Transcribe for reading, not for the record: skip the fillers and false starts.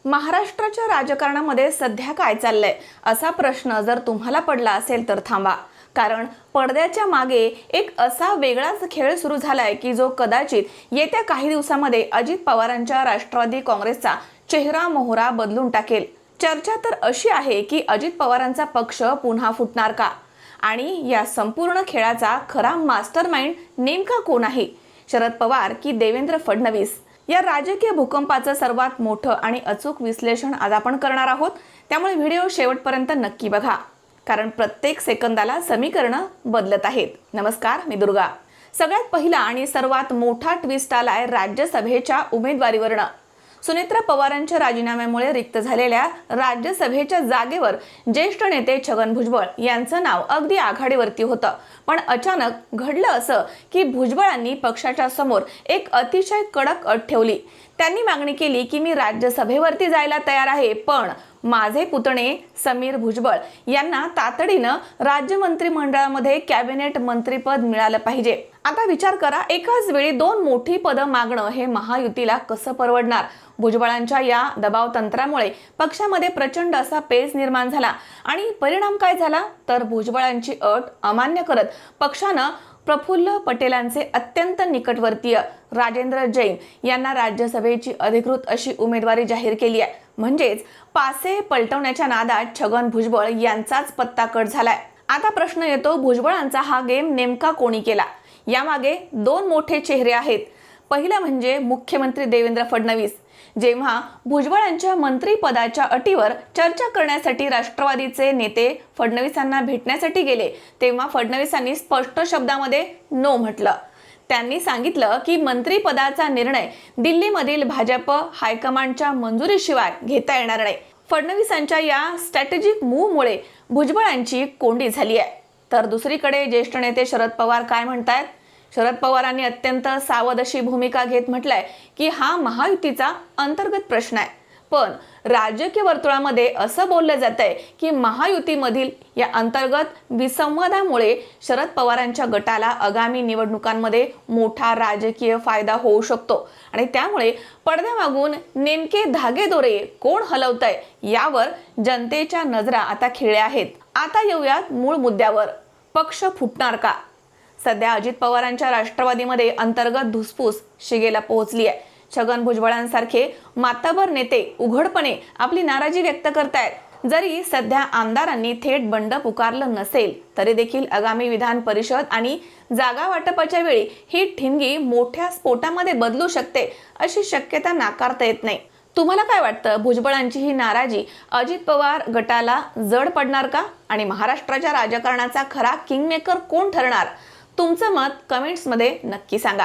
महाराष्ट्राच्या राजकारणामध्ये सध्या काय चाललंय असा प्रश्न जर तुम्हाला पडला असेल तर थांबा, कारण पडद्याच्या मागे एक असा वेगळाच खेळ सुरू झालाय की जो कदाचित येत्या काही दिवसांमध्ये अजित पवारांच्या राष्ट्रवादी काँग्रेसचा चेहरा मोहरा बदलून टाकेल। चर्चा तर अशी आहे की अजित पवारांचा पक्ष पुन्हा फुटणार का आणि या संपूर्ण खेळाचा खरा मास्टरमाइंड नेमका कोण आहे, शरद पवार की देवेंद्र फडणवीस? या राजकीय भूकंपाचं सर्वात मोठं आणि अचूक विश्लेषण आज आपण करणार आहोत, त्यामुळे व्हिडिओ शेवटपर्यंत नक्की बघा, कारण प्रत्येक सेकंदाला समीकरणं बदलत आहेत। नमस्कार, मी दुर्गा। सगळ्यात पहिला आणि सर्वात मोठा ट्विस्ट आलाय राज्यसभेच्या उमेदवारीवरनं। सुनेत्रा पवारांच्या राजीनाम्यामुळे रिक्त झालेल्या राज्यसभेच्या जागेवर ज्येष्ठ नेते छगन भुजबळ यांचं नाव अगदी आघाडीवरती होतं, पण अचानक घडलं असं की भुजबळांनी पक्षाच्या समोर एक अतिशय कडक अट ठेवली। त्यांनी मागणी केली की मी राज्यसभेवरती जायला तयार आहे, पण माझे पुतणे समीर भुजबळ यांना तातडीनं राज्य मंत्रिमंडळामध्ये कॅबिनेट मंत्रीपद मिळालं पाहिजे। आता विचार करा, एकाच वेळी दोन मोठी पदं मागणं हे महायुतीला कसं परवडणार? भुजबळांच्या या दबाव तंत्रामुळे पक्षामध्ये प्रचंड असा पेच निर्माण झाला आणि परिणाम काय झाला तर भुजबळांची अट अमान्य करत पक्षानं प्रफुल्ल पटेलांचे अत्यंत निकटवर्तीय राजेंद्र जैन यांना राज्यसभेची अधिकृत अशी उमेदवारी जाहीर केली आहे। म्हणजेच पासे पलटवण्याच्या नादात छगन भुजबळ यांचाच पत्ता कट झालाय। आता प्रश्न येतो, भुजबळांचा हा गेम नेमका कोणी केला? यामागे दोन मोठे चेहरे आहेत। पहिला म्हणजे मुख्यमंत्री देवेंद्र फडणवीस। जेव्हा भुजबळांच्या मंत्रीपदाच्या अटीवर चर्चा करण्यासाठी राष्ट्रवादीचे नेते फडणवीसांना भेटण्यासाठी गेले, तेव्हा फडणवीसांनी स्पष्ट शब्दामध्ये नो म्हटलं। त्यांनी सांगितलं की मंत्रीपदाचा निर्णय दिल्लीमधील भाजप हायकमांडच्या मंजुरीशिवाय घेता येणार नाही। फडणवीसांच्या या स्ट्रॅटेजिक मूव्हमुळे भुजबळांची कोंडी झाली आहे। तर दुसरीकडे ज्येष्ठ नेते शरद पवार काय म्हणतायत? शरद पवारांनी अत्यंत सावध अशी भूमिका घेत म्हटलंय की हा महायुतीचा अंतर्गत प्रश्न आहे, पण राजकीय वर्तुळामध्ये असं बोललं जातंय की महायुतीमधील या अंतर्गत विसंवादामुळे शरद पवारांच्या गटाला आगामी निवडणुकांमध्ये मोठा राजकीय फायदा होऊ शकतो आणि त्यामुळे पडद्यामागून नेमके धागेदोरे कोण हलवतंय यावर जनतेच्या नजरा आता खिळल्या आहेत। आता येऊयात मूळ मुद्द्यावर, पक्ष फुटणार का? सध्या अजित पवारांच्या राष्ट्रवादीमध्ये अंतर्गत धुसफूस शिगेला पोहोचली आहे। छगन भुजबळांसारखे मातबर नेते उघडपणे आपली नाराजी व्यक्त करतायत। जरी सध्या आमदारांनी थेट बंड पुकारलं नसेल तरी देखील आगामी विधान परिषद आणि जागा वाटपाच्या वेळी ही ठिणगी मोठ्या स्फोटामध्ये बदलू शकते अशी शक्यता नाकारता येत नाही। तुम्हाला काय वाटतं, भुजबळांची ही नाराजी अजित पवार गटाला जड पडणार का आणि महाराष्ट्राच्या राजकारणाचा खरा किंगमेकर कोण ठरणार? तुमचं मत कमेंट्समध्ये नक्की सांगा।